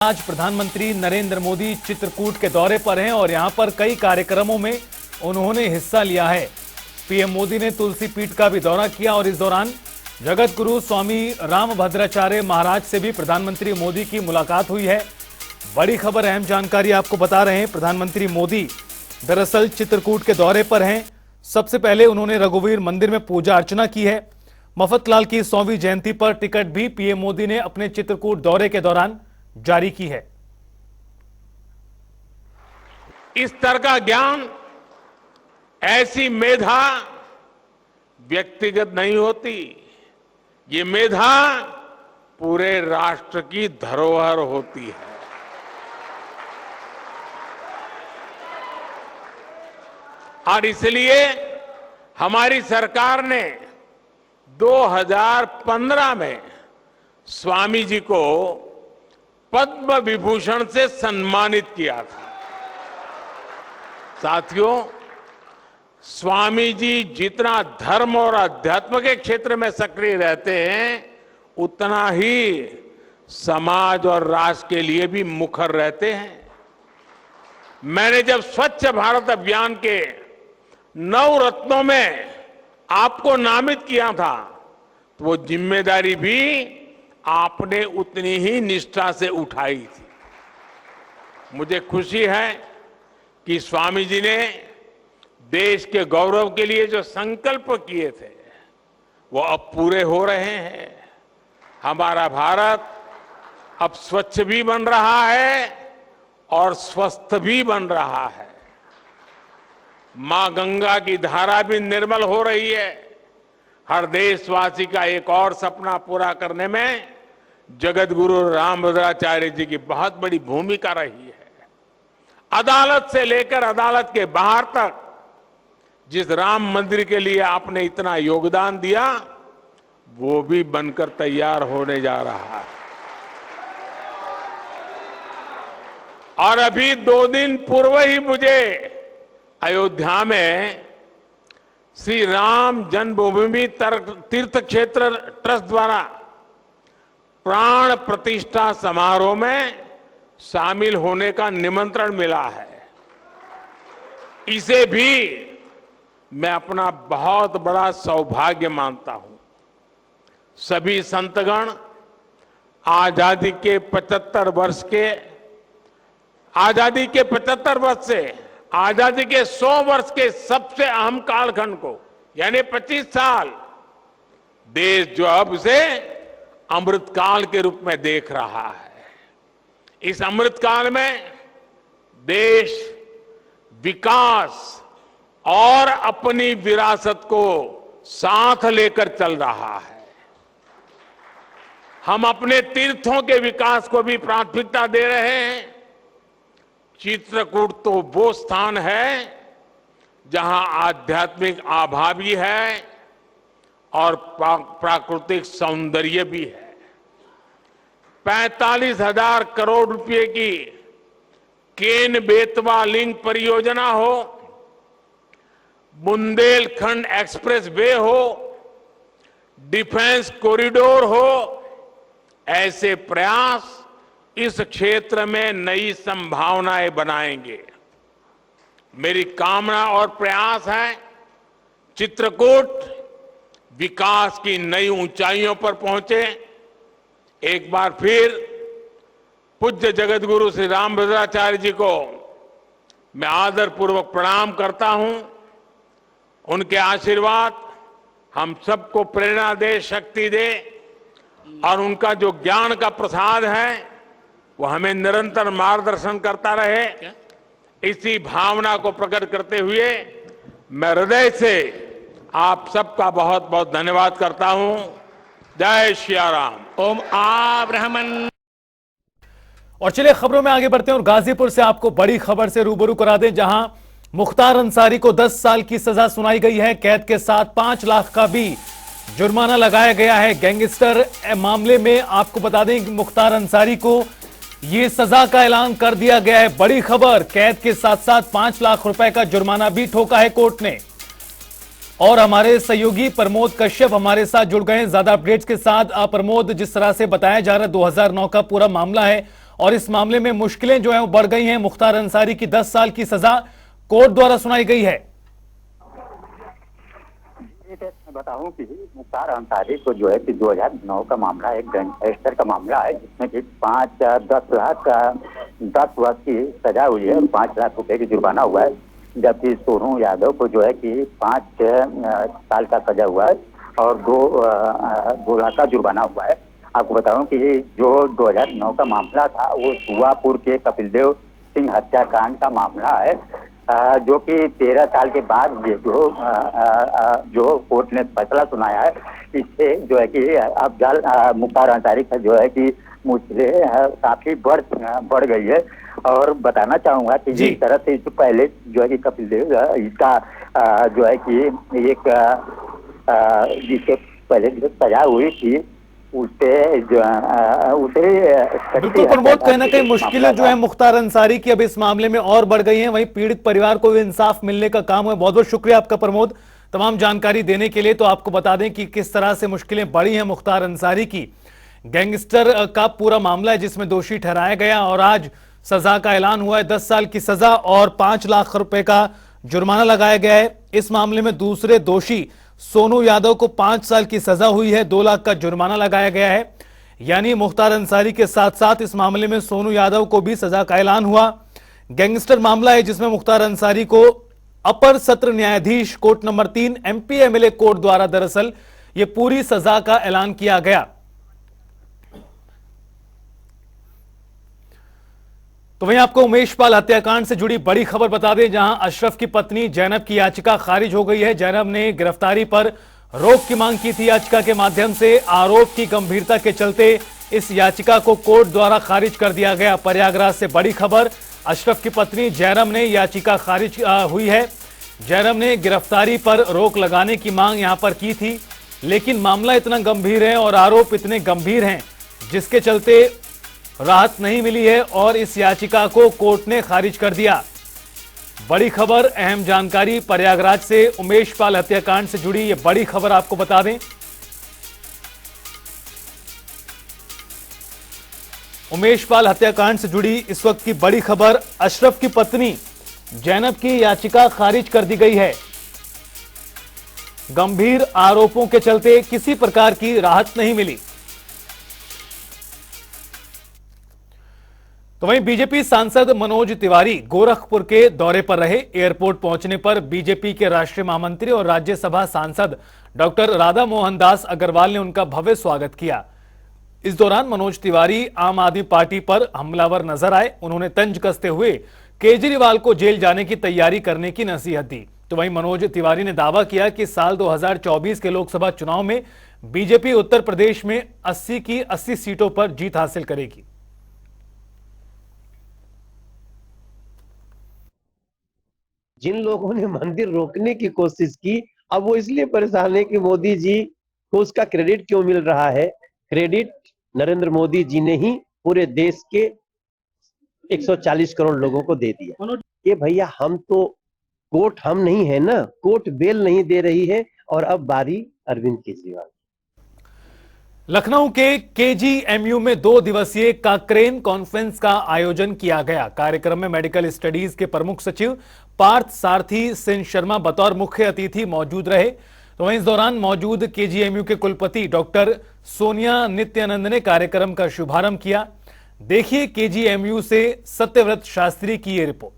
आज प्रधानमंत्री नरेंद्र मोदी चित्रकूट के दौरे पर हैं और यहां पर कई कार्यक्रमों में उन्होंने हिस्सा लिया है। पीएम मोदी ने तुलसी पीठ का भी दौरा किया और इस दौरान जगत गुरु स्वामी रामभद्राचार्य महाराज से भी प्रधानमंत्री मोदी की मुलाकात हुई है। बड़ी खबर, अहम जानकारी आपको बता रहे हैं। प्रधानमंत्री मोदी दरअसल चित्रकूट के दौरे पर हैं। सबसे पहले उन्होंने रघुवीर मंदिर में पूजा अर्चना की है। मफतलाल की 100वीं जयंती पर टिकट भी पीएम मोदी ने अपने चित्रकूट दौरे के दौरान जारी की है। इस स्तर का ज्ञान, ऐसी मेधा व्यक्तिगत नहीं होती। ये मेधा पूरे राष्ट्र की धरोहर होती है। और इसलिए हमारी सरकार ने 2015 में स्वामी जी को पद्म विभूषण से सम्मानित किया था। साथियों, स्वामी जी जितना धर्म और अध्यात्म के क्षेत्र में सक्रिय रहते हैं, उतना ही समाज और राष्ट्र के लिए भी मुखर रहते हैं। मैंने जब स्वच्छ भारत अभियान के 9 रत्नों में आपको नामित किया था, तो वो जिम्मेदारी भी आपने उतनी ही निष्ठा से उठाई थी। मुझे खुशी है कि स्वामी जी ने देश के गौरव के लिए जो संकल्प किए थे, वो अब पूरे हो रहे हैं। हमारा भारत अब स्वच्छ भी बन रहा है और स्वस्थ भी बन रहा है। मां गंगा की धारा भी निर्मल हो रही है। हर देशवासी का एक और सपना पूरा करने में जगत गुरु रामभद्राचार्य जी की बहुत बड़ी भूमिका रही है। अदालत से लेकर अदालत के बाहर तक जिस राम मंदिर के लिए आपने इतना योगदान दिया, वो भी बनकर तैयार होने जा रहा है। और अभी 2 दिन पूर्व ही मुझे अयोध्या में श्री राम जन्मभूमि तीर्थ क्षेत्र ट्रस्ट द्वारा प्राण प्रतिष्ठा समारोह में शामिल होने का निमंत्रण मिला है। इसे भी मैं अपना बहुत बड़ा सौभाग्य मानता हूं। सभी संतगण आजादी के 75 वर्ष से आजादी के 100 वर्ष के सबसे अहम कालखंड को, यानी 25 साल, देश जो अब उसे अमृतकाल के रूप में देख रहा है। इस अमृतकाल में देश विकास और अपनी विरासत को साथ लेकर चल रहा है। हम अपने तीर्थों के विकास को भी प्राथमिकता दे रहे हैं। चित्रकूट तो वो स्थान है जहां आध्यात्मिक आभा भी है और प्राकृतिक सौंदर्य भी है। 45,000 करोड़ रुपए की केन बेतवा लिंक परियोजना हो, बुंदेलखंड एक्सप्रेस वे हो, डिफेंस कॉरिडोर हो, ऐसे प्रयास इस क्षेत्र में नई संभावनाएं बनाएंगे। मेरी कामना और प्रयास है चित्रकूट विकास की नई ऊंचाइयों पर पहुंचे। एक बार फिर पूज्य जगत गुरु श्री रामभद्राचार्य जी को मैं आदरपूर्वक प्रणाम करता हूं। उनके आशीर्वाद हम सबको प्रेरणा दे, शक्ति दे, और उनका जो ज्ञान का प्रसाद है वो हमें निरंतर मार्गदर्शन करता रहे। इसी भावना को प्रकट करते हुए मैं हृदय से आप सबका बहुत बहुत धन्यवाद करता हूं। जय श्री राम। ओम आब्रह्मन्। और चलिए खबरों में आगे बढ़ते हैं और गाजीपुर से आपको बड़ी खबर से रूबरू करा दें, जहां मुख्तार अंसारी को 10 साल की सजा सुनाई गई है। कैद के साथ 5 लाख का भी जुर्माना लगाया गया है। गैंगस्टर मामले में आपको बता दें कि मुख्तार अंसारी को यह सजा का ऐलान कर दिया गया है। बड़ी खबर, कैद के साथ साथ 5 लाख रुपए का जुर्माना भी ठोका है कोर्ट ने। और हमारे सहयोगी प्रमोद कश्यप हमारे साथ जुड़ गए हैं ज्यादा अपडेट्स के साथ। प्रमोद, जिस तरह से बताया जा रहा है 2009 का पूरा मामला है और इस मामले में मुश्किलें जो है वो बढ़ गई हैं। मुख्तार अंसारी की 10 साल की सजा कोर्ट द्वारा सुनाई गई है। मैं बताऊं कि मुख्तार अंसारी को जो है कि 2009 का मामला एक गैंगस्टर का मामला है, जिसमें कि 10 वर्ष की सजा हुई है, 5 लाख रुपए की जुर्माना हुआ है। जबकि सोनू यादव को जो है कि 5 साल का सजा हुआ है और 2 लाख का जुर्माना हुआ है। आपको बताऊं कि जो 2009 का मामला था वो सुवापुर के कपिलदेव सिंह हत्याकांड का मामला है, जो कि 13 साल के बाद ये जो कोर्ट ने फैसला सुनाया है, इससे जो है कि अफजल मुख्तार अंसारी का जो है कि मुश्किलें काफी बढ़ गई है। और बताना चाहूंगा कि जिस तरह से इससे पहले जो है कि कपिल देव इसका जो है कि एक जिसके पहले जो सजा हुई थी उसे बिल्कुल प्रमोद, कहीं ना कहीं मुश्किलें जो है मुख्तार अंसारी की अब इस मामले में और बढ़ गई हैं। वहीं पीड़ित परिवार को भी इंसाफ मिलने का काम है। बहुत बहुत शुक्रिया आपका प्रमोद, तमाम जानकारी देने के लिए। तो आपको बता दें कि किस तरह से मुश्किलें बढ़ी हैं मुख्तार अंसारी की। गैंगस्टर का पूरा मामला है जिसमें दोषी ठहराया गया और आज सजा का ऐलान हुआ है। 10 साल की सजा और 5 लाख रुपए का जुर्माना लगाया गया है। इस मामले में दूसरे दोषी सोनू यादव को 5 साल की सजा हुई है, 2 लाख का जुर्माना लगाया गया है। यानी मुख्तार अंसारी के साथ साथ इस मामले में सोनू यादव को भी सजा का ऐलान हुआ। गैंगस्टर मामला है जिसमें मुख्तार अंसारी को अपर सत्र न्यायाधीश court number 3 MP MLA court द्वारा दरअसल ये पूरी सजा का ऐलान किया गया। तो वहीं आपको उमेश पाल हत्याकांड से जुड़ी बड़ी खबर बता दें, जहां अशरफ की पत्नी जैनब की याचिका खारिज हो गई है। जैनब ने गिरफ्तारी पर रोक की मांग की थी याचिका के माध्यम से। आरोप की गंभीरता के चलते इस याचिका को कोर्ट द्वारा खारिज कर दिया गया। प्रयागराज से बड़ी खबर, अशरफ की पत्नी जैनब ने याचिका खारिज हुई है। जैनब ने गिरफ्तारी पर रोक लगाने की मांग यहां पर की थी, लेकिन मामला इतना गंभीर है और आरोप इतने गंभीर हैं जिसके चलते राहत नहीं मिली है और इस याचिका को कोर्ट ने खारिज कर दिया। बड़ी खबर, अहम जानकारी प्रयागराज से उमेश पाल हत्याकांड से जुड़ी ये बड़ी खबर आपको बता दें। उमेश पाल हत्याकांड से जुड़ी इस वक्त की बड़ी खबर, अशरफ की पत्नी जैनब की याचिका खारिज कर दी गई है। गंभीर आरोपों के चलते किसी प्रकार की राहत नहीं मिली। तो वहीं बीजेपी सांसद मनोज तिवारी गोरखपुर के दौरे पर रहे। एयरपोर्ट पहुंचने पर बीजेपी के राष्ट्रीय महामंत्री और राज्यसभा सांसद डॉक्टर राधा मोहन दास अग्रवाल ने उनका भव्य स्वागत किया। इस दौरान मनोज तिवारी आम आदमी पार्टी पर हमलावर नजर आए। उन्होंने तंज कसते हुए केजरीवाल को जेल जाने की तैयारी करने की नसीहत दी। तो वहीं मनोज तिवारी ने दावा किया कि साल 2024 के लोकसभा चुनाव में बीजेपी उत्तर प्रदेश में 80 की 80 सीटों पर जीत हासिल करेगी। जिन लोगों ने मंदिर रोकने की कोशिश की, अब वो इसलिए परेशान है कि मोदी जी को उसका क्रेडिट क्यों मिल रहा है। क्रेडिट नरेंद्र मोदी जी ने ही पूरे देश के 140 करोड़ लोगों को दे दिया। ये भैया हम तो कोर्ट हम नहीं है ना, कोर्ट बेल नहीं दे रही है और अब बारी अरविंद केजरीवाल। लखनऊ के KGMU में 2 दिवसीय काक्रेन कॉन्फ्रेंस का आयोजन किया गया। कार्यक्रम में मेडिकल स्टडीज के प्रमुख सचिव पार्थ सारथी सिंह शर्मा बतौर मुख्य अतिथि मौजूद रहे। तो वहीं इस दौरान मौजूद KGMU के कुलपति डॉक्टर सोनिया नित्यानंद ने कार्यक्रम का शुभारंभ किया। देखिए KGMU से सत्यव्रत शास्त्री की ये रिपोर्ट।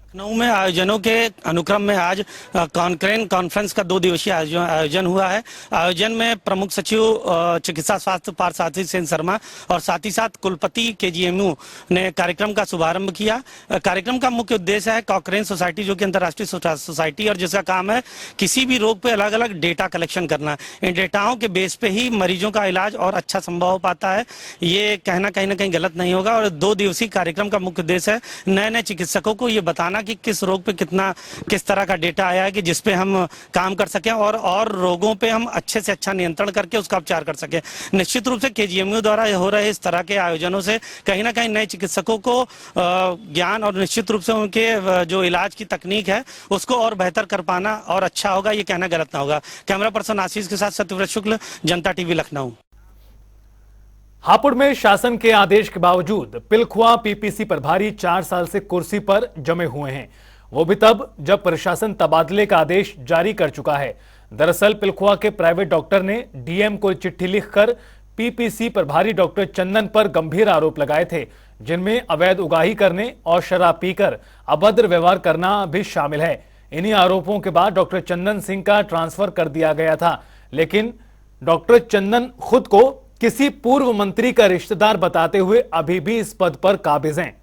लखनऊ में आयोजनों के अनुक्रम में आज कॉन्क्रेन कॉन्फ्रेंस का 2 दिवसीय आयोजन हुआ है। आयोजन में प्रमुख सचिव चिकित्सा स्वास्थ्य पार्थ सारथी सिंह शर्मा और साथ ही साथ कुलपति KGMU ने कार्यक्रम का शुभारंभ किया। कार्यक्रम का मुख्य उद्देश्य है कॉन्क्रेन सोसाइटी, जो कि अंतर्राष्ट्रीय सोसाइटी और जिसका काम है किसी भी रोग पे अलग अलग डेटा कलेक्शन करना। इन डेटाओं के बेस पे ही मरीजों का इलाज और अच्छा संभव हो पाता है। ये कहना कहीं ना कहीं गलत नहीं होगा। और 2 दिवसीय कार्यक्रम का मुख्य उद्देश्य है नए नए चिकित्सकों को ये बताना कि किस रोग पे किस तरह का डेटा आया है कि जिसपे हम काम कर सकें और रोगों पे हम अच्छे से अच्छा नियंत्रण करके उसका उपचार कर सकें। निश्चित रूप से KGMU द्वारा हो रहे इस तरह के आयोजनों से कहीं ना कहीं नए चिकित्सकों को ज्ञान और निश्चित रूप से उनके जो इलाज की तकनीक है उसको और बेहतर कर पाना और अच्छा होगा, ये कहना गलत ना होगा। कैमरा पर्सन आशीष के साथ सत्यव्रत शुक्ल, जनता TV लखनऊ। हापुड़ में शासन के आदेश के बावजूद पिलखुआ पीपीसी प्रभारी 4 साल से कुर्सी पर जमे हुए हैं, वो भी तब जब प्रशासन तबादले का आदेश जारी कर चुका है। दरअसल पिलखुआ के प्राइवेट डॉक्टर ने डीएम को चिट्ठी लिखकर पीपीसी प्रभारी डॉक्टर चंदन पर गंभीर आरोप लगाए थे, जिनमें अवैध उगाही करने और शराब पीकर अभद्र व्यवहार करना भी शामिल है। इन्हीं आरोपों के बाद डॉक्टर चंदन सिंह का ट्रांसफर कर दिया गया था, लेकिन डॉक्टर चंदन खुद को किसी पूर्व मंत्री का रिश्तेदार बताते हुए अभी भी इस पद पर काबिज हैं।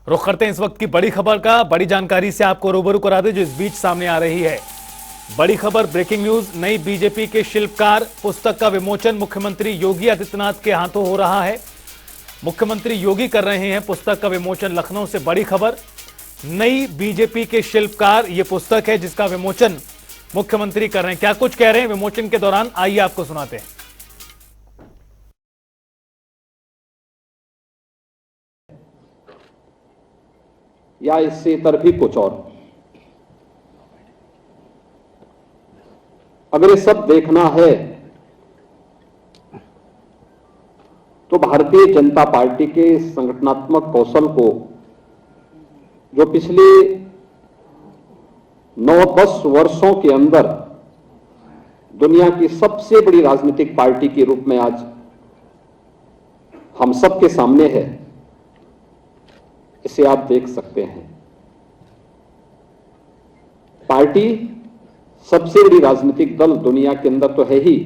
रुख करते हैं इस वक्त की बड़ी खबर का। बड़ी जानकारी से आपको रूबरू करा दें जो इस बीच सामने आ रही है। बड़ी खबर, ब्रेकिंग न्यूज। नई बीजेपी के शिल्पकार पुस्तक का विमोचन मुख्यमंत्री योगी आदित्यनाथ के हाथों हो रहा है। मुख्यमंत्री योगी कर रहे हैं पुस्तक का विमोचन। लखनऊ से बड़ी खबर, नई बीजेपी के शिल्पकार ये पुस्तक है जिसका विमोचन मुख्यमंत्री कर रहे हैं। क्या कुछ कह रहे हैं विमोचन के दौरान, आइए आपको सुनाते हैं। या इससे इतर भी कुछ और, अगर ये सब देखना है तो भारतीय जनता पार्टी के संगठनात्मक कौशल को, जो पिछले 9-10 वर्षों के अंदर दुनिया की सबसे बड़ी राजनीतिक पार्टी के रूप में आज हम सबके सामने है, इसे आप देख सकते हैं। पार्टी सबसे बड़ी राजनीतिक दल दुनिया के अंदर तो है ही,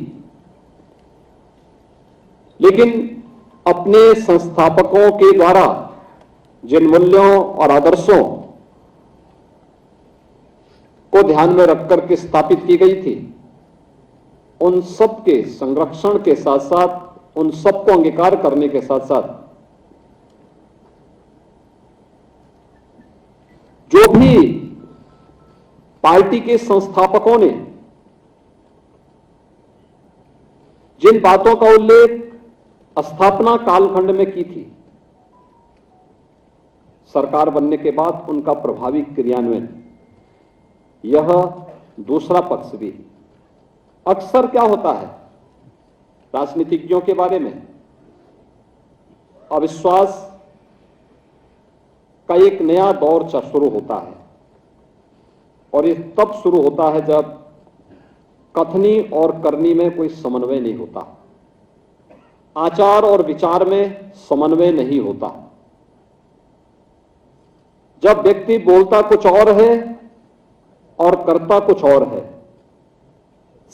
लेकिन अपने संस्थापकों के द्वारा जिन मूल्यों और आदर्शों को ध्यान में रखकर के स्थापित की गई थी, उन सब के संरक्षण के साथ साथ, उन सबको अंगीकार करने के साथ साथ, जो भी पार्टी के संस्थापकों ने जिन बातों का उल्लेख स्थापना कालखंड में की थी, सरकार बनने के बाद उनका प्रभावी क्रियान्वयन, यह दूसरा पक्ष भी। अक्सर क्या होता है राजनीतिज्ञों के बारे में, अविश्वास का एक नया दौर शुरू होता है, और ये तब शुरू होता है जब कथनी और करनी में कोई समन्वय नहीं होता, आचार और विचार में समन्वय नहीं होता। जब व्यक्ति बोलता कुछ और है और करता कुछ और है।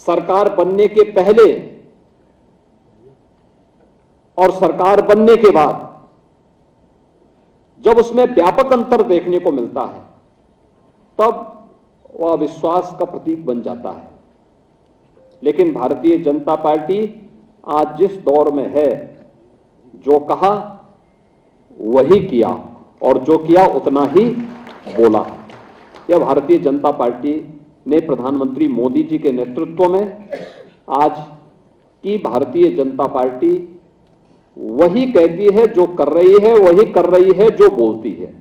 सरकार बनने के पहले और सरकार बनने के बाद जब उसमें व्यापक अंतर देखने को मिलता है, तब वह विश्वास का प्रतीक बन जाता है। लेकिन भारतीय जनता पार्टी आज जिस दौर में है, जो कहा वही किया और जो किया उतना ही बोला। यह भारतीय जनता पार्टी ने प्रधानमंत्री मोदी जी के नेतृत्व में आज की भारतीय जनता पार्टी वही कहती है जो कर रही है, वही कर रही है जो बोलती है।